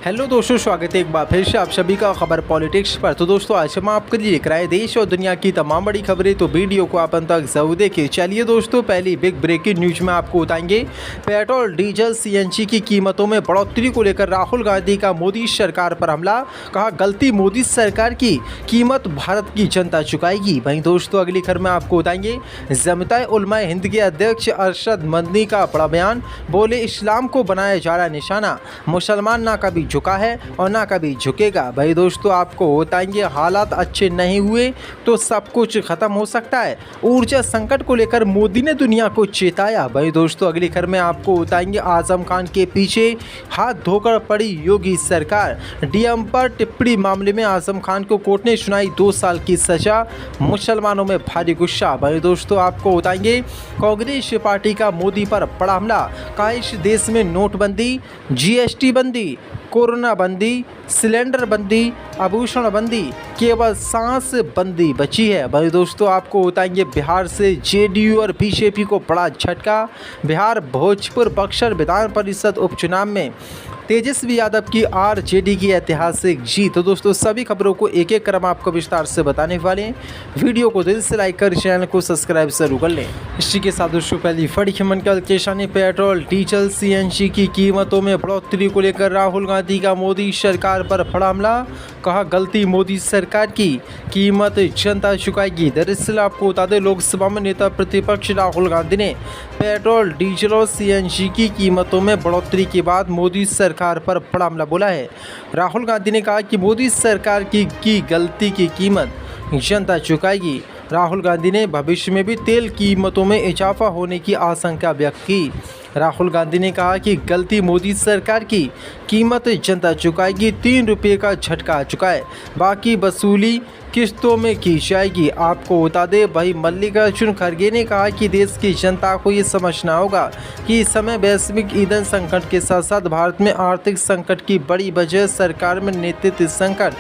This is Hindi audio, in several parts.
हेलो दोस्तों, स्वागत है एक बार फिर से आप सभी का खबर पॉलिटिक्स पर। तो दोस्तों, आज हम आपके लिए लेकर आए देश और दुनिया की तमाम बड़ी खबरें, तो वीडियो को आप अंत तक जरूर देखिए। चलिए दोस्तों, पहली बिग ब्रेकिंग न्यूज में आपको बताएंगे पेट्रोल डीजल सीएनजी की कीमतों में बढ़ोतरी को लेकर राहुल गांधी का मोदी सरकार पर हमला। कहा गलती मोदी सरकार की, कीमत भारत की जनता चुकाएगी। वहीं दोस्तों, अगली खबर में आपको बताएंगे जमताए उलमाए हिंद के अध्यक्ष अरशद मदनी का बड़ा बयान। बोले इस्लाम को बनाया जा रहा निशाना, मुसलमान ना कभी झुका है और ना कभी झुकेगा। भाई दोस्तों, आपको बताएंगे हालात अच्छे नहीं हुए तो सब कुछ खत्म हो सकता है। ऊर्जा संकट को लेकर मोदी ने दुनिया को चेताया। भाई दोस्तों, अगली खबर में आपको बताएंगे आजम खान के पीछे हाथ धोकर पड़ी योगी सरकार। डीएम पर टिप्पणी मामले में आजम खान को कोर्ट ने सुनाई 2 साल की सजा। मुसलमानों में भारी गुस्सा। भाई दोस्तों, आपको बताएंगे कांग्रेस पार्टी का मोदी पर बड़ा हमला। कहा इस देश में नोटबंदी, जीएसटी बंदी, कोरोना बंदी, सिलेंडर बंदी, आभूषण बंदी, केवल सांस बंदी बची है। भाई दोस्तों, आपको बताएंगे बिहार से जेडीयू और बीजेपी को बड़ा झटका। बिहार भोजपुर बक्सर विधान परिषद उपचुनाव में तेजस्वी यादव की आरजेडी की ऐतिहासिक जीत। तो दोस्तों, सभी खबरों को एक एक क्रम आपको विस्तार से बताने वाले हैं। वीडियो को दिल से लाइक कर चैनल को सब्सक्राइब जरूर कर लें। इसी के साथ दोस्तों, पहली बड़ी खबर निकल के सामने पेट्रोल डीजल सीएनजी की कीमतों में बढ़ोतरी को लेकर राहुल गांधी का मोदी सरकार पर बड़ा हमला। कहा गलती मोदी सरकार की, कीमत जनता चुकाएगी। दरअसल आपको बता दें, लोकसभा में नेता प्रतिपक्ष राहुल गांधी ने पेट्रोल डीजल और सीएनजी की कीमतों में बढ़ोतरी के बाद मोदी सरकार पर बड़ा हमला बोला है। राहुल गांधी ने कहा कि मोदी सरकार की गलती की कीमत जनता चुकाएगी। राहुल गांधी ने भविष्य में भी तेल कीमतों में इजाफा होने की आशंका व्यक्त की। राहुल गांधी ने कहा कि गलती मोदी सरकार की, कीमत जनता चुकाएगी। 3 रुपये का झटका आ चुका है, बाकी वसूली किस्तों में की जाएगी। आपको बता दें, भाई मल्लिकार्जुन खड़गे ने कहा कि देश की जनता को ये समझना होगा कि इस समय वैश्विक ईंधन संकट के साथ साथ भारत में आर्थिक संकट की बड़ी वजह सरकार में नेतृत्व संकट,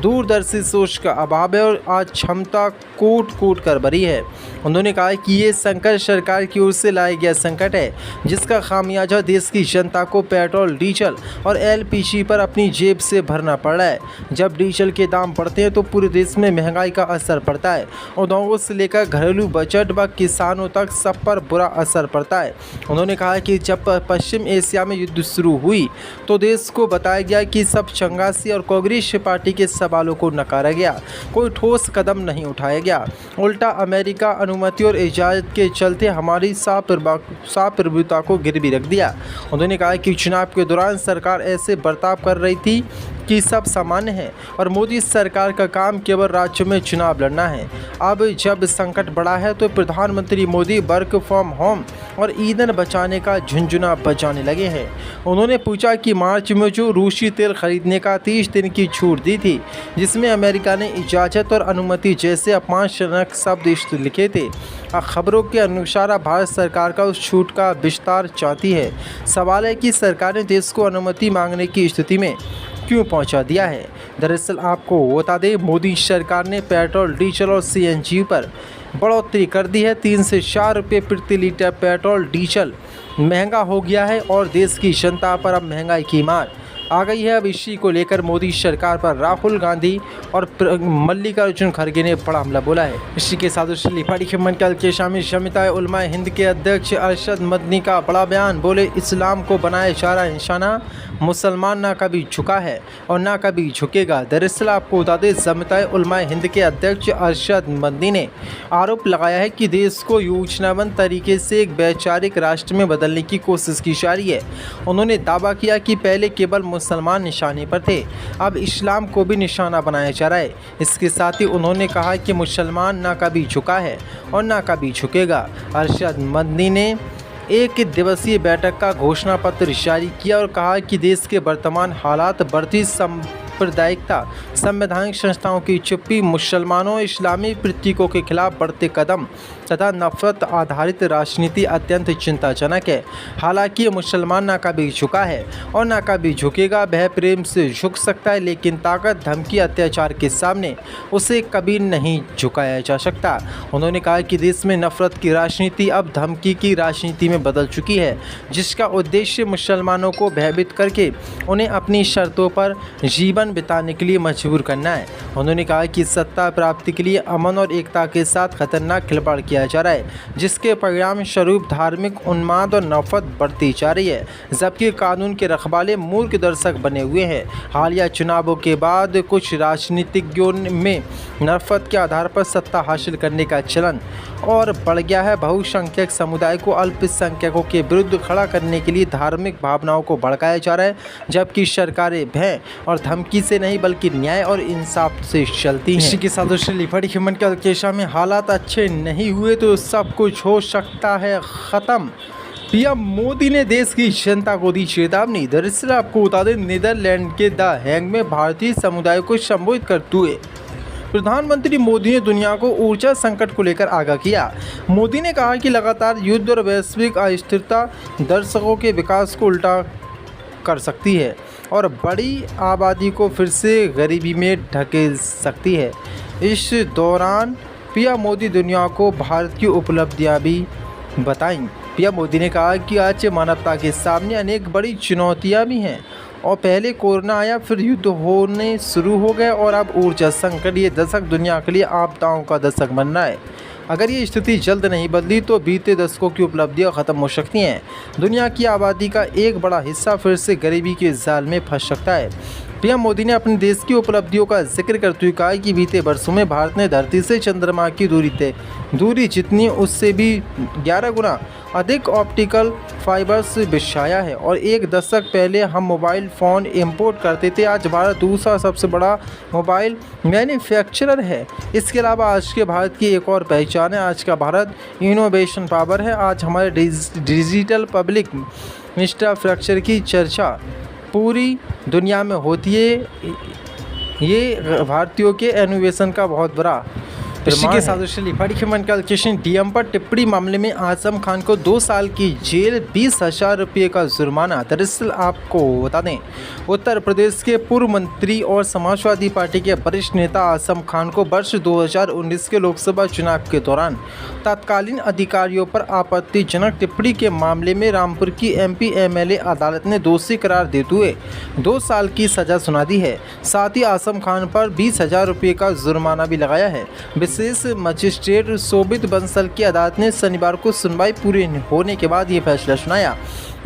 दूरदर्शी सोच का अभाव है और आज क्षमता कूट कर भरी है। उन्होंने कहा कि ये संकट सरकार की ओर से लाया गया संकट है, जिसका खामियाजा देश की जनता को पेट्रोल डीजल और एलपीजी पर अपनी जेब से भरना पड़ रहा है। जब डीजल के दाम बढ़ते हैं तो पूरे देश में महंगाई का असर पड़ता है। उद्योगों से लेकर घरेलू बजट व किसानों तक सब पर बुरा असर पड़ता है। उन्होंने कहा कि जब पश्चिम एशिया में युद्ध शुरू हुई तो देश को बताया गया कि सब चंगासी और कांग्रेस पार्टी के सवालों को नकारा गया, कोई ठोस कदम नहीं उठाया गया। उल्टा अमेरिका अनुमति और इजाज़त के चलते हमारी सार्वभौमिकता को गिरवी रख दिया। उन्होंने कहा कि चुनाव के दौरान सरकार ऐसे बर्ताव कर रही थी कि सब सामान्य है और मोदी सरकार का काम केवल राज्यों में चुनाव लड़ना है। अब जब संकट बढ़ा है तो प्रधानमंत्री मोदी वर्क फ्रॉम होम और ईंधन बचाने का झुंझुना बजाने लगे हैं। उन्होंने पूछा कि मार्च में जो रूसी तेल खरीदने का 30 दिन की छूट दी थी, जिसमें अमेरिका ने इजाज़त और अनुमति जैसे अपमानजनक शब्द लिखे थे। खबरों के अनुसार भारत सरकार का उस छूट का विस्तार चाहती है। सवाल है कि सरकार ने देश को अनुमति मांगने की स्थिति में क्यों पहुंचा दिया है। दरअसल आपको बता दें, मोदी सरकार ने पेट्रोल डीजल और सीएनजी पर बढ़ोतरी कर दी है। 3 से 4 रुपये प्रति लीटर पेट्रोल डीजल महंगा हो गया है और देश की जनता पर अब महंगाई की मार आ गई है। अब इसी को लेकर मोदी सरकार पर राहुल गांधी और मल्लिकार्जुन खड़गे ने बड़ा हमला बोला है। इसी के साथ बड़ी खबर कल के शामिल जमताए उलमाए हिंद के अध्यक्ष अरशद मदनी का बड़ा बयान। बोले इस्लाम को बनाया जा रहा निशाना, मुसलमान ना कभी झुका है और ना कभी झुकेगा। दरअसल आपको बता दें, जमताए उलमाए हिंद के अध्यक्ष अरशद मदनी ने आरोप लगाया है कि देश को योजनाबद्ध तरीके से एक वैचारिक राष्ट्र में बदलने की कोशिश की जा रही है। उन्होंने दावा किया कि पहले केवल मुसलमान निशाने पर थे, अब इस्लाम को भी निशाना बनाया जा रहा है। इसके साथ ही उन्होंने कहा कि मुसलमान ना कभी झुका है और ना कभी झुकेगा। अरशद मदनी ने एक दिवसीय बैठक का घोषणा पत्र जारी किया और कहा कि देश के वर्तमान हालात, बढ़ती सांप्रदायिकता, संवैधानिक संस्थाओं की चुप्पी, मुसलमानों इस्लामी प्रतीकों के खिलाफ बढ़ते कदम तथा नफरत आधारित राजनीति अत्यंत चिंताजनक है। हालांकि मुसलमान ना कभी झुका है और ना कभी झुकेगा। वह प्रेम से झुक सकता है, लेकिन ताकत, धमकी, अत्याचार के सामने उसे कभी नहीं झुकाया जा सकता। उन्होंने कहा कि देश में नफरत की राजनीति अब धमकी की राजनीति में बदल चुकी है, जिसका उद्देश्य मुसलमानों को भयभीत करके उन्हें अपनी शर्तों पर जीवन बिताने के लिए मजबूर करना है। उन्होंने कहा कि सत्ता प्राप्ति के लिए अमन और एकता के साथ खतरनाक खिलवाड़ किया जा रहा है, जिसके परिणाम स्वरूप धार्मिक उन्माद और नफरत बढ़ती जा रही है, जबकि कानून के रखवाले मूर्ख दर्शक बने हुए हैं। हालिया चुनावों के बाद कुछ राजनीतिज्ञों में नफरत के आधार पर सत्ता हासिल करने का चलन और बढ़ गया है। बहुसंख्यक समुदाय को अल्पसंख्यकों के विरुद्ध खड़ा करने के लिए धार्मिक भावनाओं को भड़काया जा रहा है, जबकि सरकारें भय और धमकी से नहीं बल्कि न्याय और इंसाफ से चलती हैं। इसी के साथ बड़ी ह्यूमन कैलकुलेशन में हालात अच्छे नहीं हुए तो सब कुछ हो सकता है ख़त्म। पीएम मोदी ने देश की जनता को दी चेतावनी। दरअसल आपको बता दें, नीदरलैंड के द हैग में भारतीय समुदाय को संबोधित करते हुए प्रधानमंत्री मोदी ने दुनिया को ऊर्जा संकट को लेकर आगाह किया। मोदी ने कहा कि लगातार युद्ध और वैश्विक अस्थिरता दर्शकों के विकास को उल्टा कर सकती है और बड़ी आबादी को फिर से गरीबी में ढकेल सकती है। इस दौरान पीएम मोदी दुनिया को भारत की उपलब्धियां भी बताईं। पीएम मोदी ने कहा कि आज मानवता के सामने अनेक बड़ी चुनौतियां भी हैं और पहले कोरोना आया, फिर युद्ध होने शुरू हो गए और अब ऊर्जा संकट। ये दशक दुनिया के लिए आपदाओं का दशक बन रहा है। अगर ये स्थिति जल्द नहीं बदली तो बीते दशकों की उपलब्धियां ख़त्म हो सकती हैं। दुनिया की आबादी का एक बड़ा हिस्सा फिर से गरीबी के जाल में फंस सकता है। पीएम मोदी ने अपने देश की उपलब्धियों का जिक्र करते हुए कहा कि बीते वर्षों में भारत ने धरती से चंद्रमा की दूरी जितनी उससे भी 11 गुना अधिक ऑप्टिकल फाइबर्स बिछाया है और एक दशक पहले हम मोबाइल फ़ोन इंपोर्ट करते थे। आज भारत दूसरा सबसे बड़ा मोबाइल मैन्युफैक्चरर है। इसके अलावा आज के भारत की एक और पहचान है, आज का भारत इनोवेशन पावर है। आज हमारे डिजिटल पब्लिक इंफ्रास्ट्रक्चर की चर्चा पूरी दुनिया में होती है। ये भारतीयों के इनोवेशन का बहुत बड़ा इसी के साथ बड़ी ह्यूमन कैलकुलेशन। डीएम पर टिप्पणी मामले में आजम खान को 2 साल की जेल, 20,000 रुपये का जुर्माना। दरअसल आपको बता दें, उत्तर प्रदेश के पूर्व मंत्री और समाजवादी पार्टी के वरिष्ठ नेता आजम खान को वर्ष 2019 के लोकसभा चुनाव के दौरान तत्कालीन अधिकारियों पर आपत्तिजनक टिप्पणी के मामले में रामपुर की एमपी एमएलए अदालत ने दोषी करार देते हुए 2 साल की सजा सुना दी है। साथ ही आजम खान पर 20,000 रुपये का जुर्माना भी लगाया है। विशेष मजिस्ट्रेट शोभित बंसल की अदालत ने शनिवार को सुनवाई पूरी होने के बाद ये फैसला सुनाया।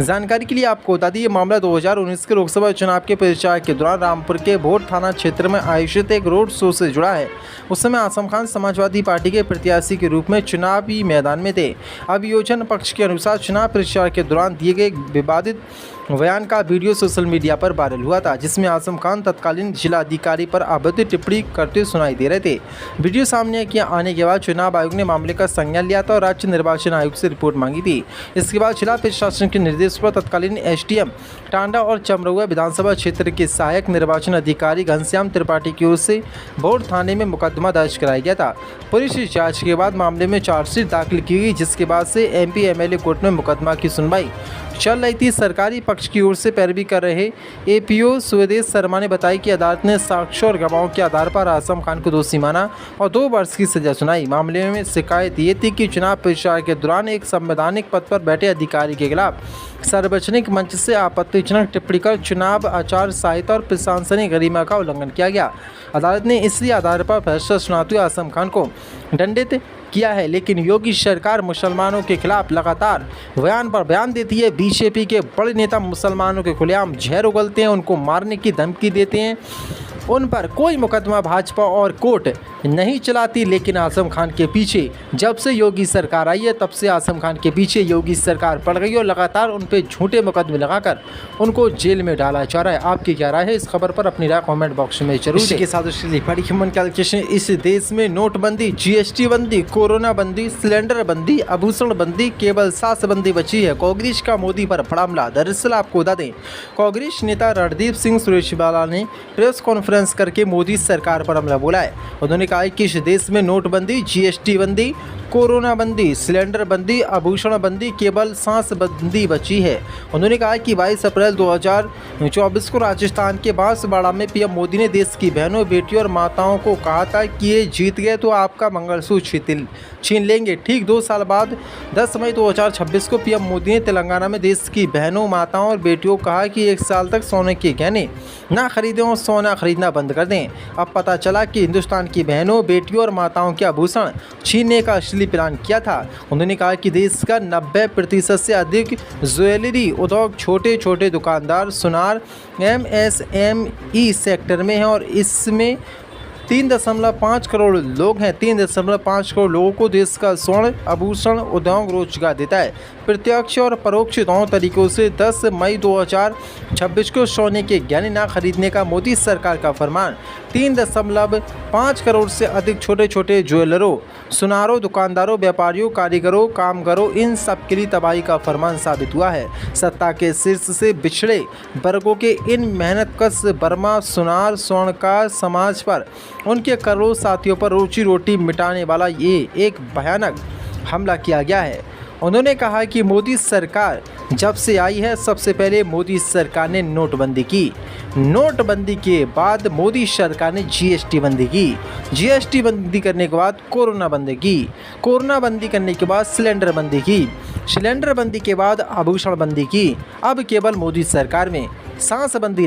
जानकारी के लिए आपको बता दें, ये मामला 2019 के लोकसभा चुनाव के प्रचार के दौरान रामपुर के भोर थाना क्षेत्र में आयोजित एक रोड शो से जुड़ा है। उस समय आजम खान समाजवादी पार्टी के प्रत्याशी के रूप में चुनावी मैदान में थे। अभियोजन पक्ष के अनुसार चुनाव प्रचार के दौरान दिए गए विवादित बयान का वीडियो सोशल मीडिया पर वायरल हुआ था, जिसमें आजम खान तत्कालीन जिलाधिकारी पर आपत्ति टिप्पणी करते सुनाई दे रहे थे। वीडियो सामने आने के बाद चुनाव आयोग ने मामले का संज्ञान लिया था और राज्य निर्वाचन आयोग से रिपोर्ट मांगी थी। इसके बाद जिला प्रशासन के निर्देश पर तत्कालीन एसडीएम टांडा और चमरौआ विधानसभा क्षेत्र के सहायक निर्वाचन अधिकारी घनश्याम त्रिपाठी की ओर से भोर थाने में मुकदमा दर्ज कराया गया था। पुलिस जांच के बाद मामले में चार्जशीट दाखिल की गई, जिसके बाद से एमपी एमएलए कोर्ट में मुकदमा की सुनवाई चल रही थी। सरकारी पक्ष की ओर से पैरवी कर रहे एपीओ सुदेश शर्मा ने बताया कि अदालत ने साक्ष्य और गवाहों के आधार पर आजम खान को दोषी माना और 2 वर्ष की सजा सुनाई। मामले में शिकायत ये थी कि चुनाव प्रचार के दौरान एक संवैधानिक पद पर बैठे अधिकारी के खिलाफ सार्वजनिक मंच से आपत्तिजनक टिप्पणी कर चुनाव आचार संहिता और प्रशासनिक गरिमा का उल्लंघन किया गया। अदालत ने इसी आधार पर फैसला सुनाते हुए आजम खान को दंडित किया है, लेकिन योगी सरकार मुसलमानों के खिलाफ लगातार बयान पर बयान देती है। बीजेपी के बड़े नेता मुसलमानों के खुलेआम जहर उगलते हैं, उनको मारने की धमकी देते हैं उन पर कोई मुकदमा भाजपा और कोर्ट नहीं चलाती, लेकिन आजम खान के पीछे जब से योगी सरकार आई है तब से आजम खान के पीछे योगी सरकार पड़ गई और लगातार उन पे झूठे मुकदमे लगाकर उनको जेल में डाला जा रहा है। आपकी क्या राय है इस खबर पर? अपनी राय कमेंट बॉक्स में जरूर दें। के साथ बड़ी ह्यूमन कैलकुलेशन, इस देश में नोटबंदी, जीएसटी बंदी, कोरोना बंदी, सिलेंडर बंदी, आभूषण बंदी, केवल सांस बंदी बची है। कांग्रेस का मोदी पर बड़ा हमला। दरअसल आपको बता दें, कांग्रेस नेता रणदीप सिंह सुरजेवाला ने प्रेस कॉन्फ्रेंस करके मोदी सरकार पर हमला बोला है। उन्होंने कहा कि इस देश में नोटबंदी, जीएसटी बंदी, कोरोना बंदी, सिलेंडर बंदी, आभूषण बंदी, केवल सांस बंदी बची है। उन्होंने कहा कि 22 अप्रैल 2024 को राजस्थान के बांसवाड़ा में पीएम मोदी ने देश की बहनों, बेटियों और माताओं को कहा था कि ये जीत गए तो आपका मंगलसूत्र छीन लेंगे। ठीक 2 साल बाद 10 मई 2026 को पीएम मोदी ने तेलंगाना में देश की बहनों, माताओं और बेटियों को कहा कि 1 साल तक सोने के गहने ना खरीदें और सोना खरीदना बंद कर दें। अब पता चला कि हिंदुस्तान की बहनों, बेटियों और माताओं के आभूषण छीनने का असली प्लान किया था। उन्होंने कहा कि देश का 90% से अधिक ज्वेलरी उद्योग छोटे छोटे दुकानदार सुनार MSME सेक्टर में है और इसमें 3.5 करोड़ लोग हैं। 3.5 करोड़ लोगों को देश का स्वर्ण आभूषण उद्योग रोजगार देता है। प्रत्यक्ष और परोक्ष दोनों तरीकों से 10 मई 2026 को सोने के गहने न खरीदने का मोदी सरकार का फरमान 3.5 करोड़ से अधिक छोटे छोटे ज्वेलरों, सुनारों, दुकानदारों, व्यापारियों, कारीगरों, कामगारों, इन सब के लिए तबाही का फरमान साबित हुआ है। सत्ता के शीर्ष से पिछड़े वर्गों के इन मेहनतकश बर्मा, सुनार, स्वर्णकार समाज पर, उनके करोड़ों साथियों पर रोजी रोटी मिटाने वाला ये एक भयानक हमला किया गया है। उन्होंने कहा कि मोदी सरकार जब से आई है सबसे पहले मोदी सरकार ने नोटबंदी की। नोटबंदी के बाद मोदी सरकार ने जीएसटी बंदी की। जीएसटी बंदी करने के बाद कोरोना बंदी की। कोरोना बंदी करने के बाद सिलेंडर बंदी की। सिलेंडर बंदी के बाद आभूषण बंदी की। अब केवल मोदी सरकार में सांस बंदी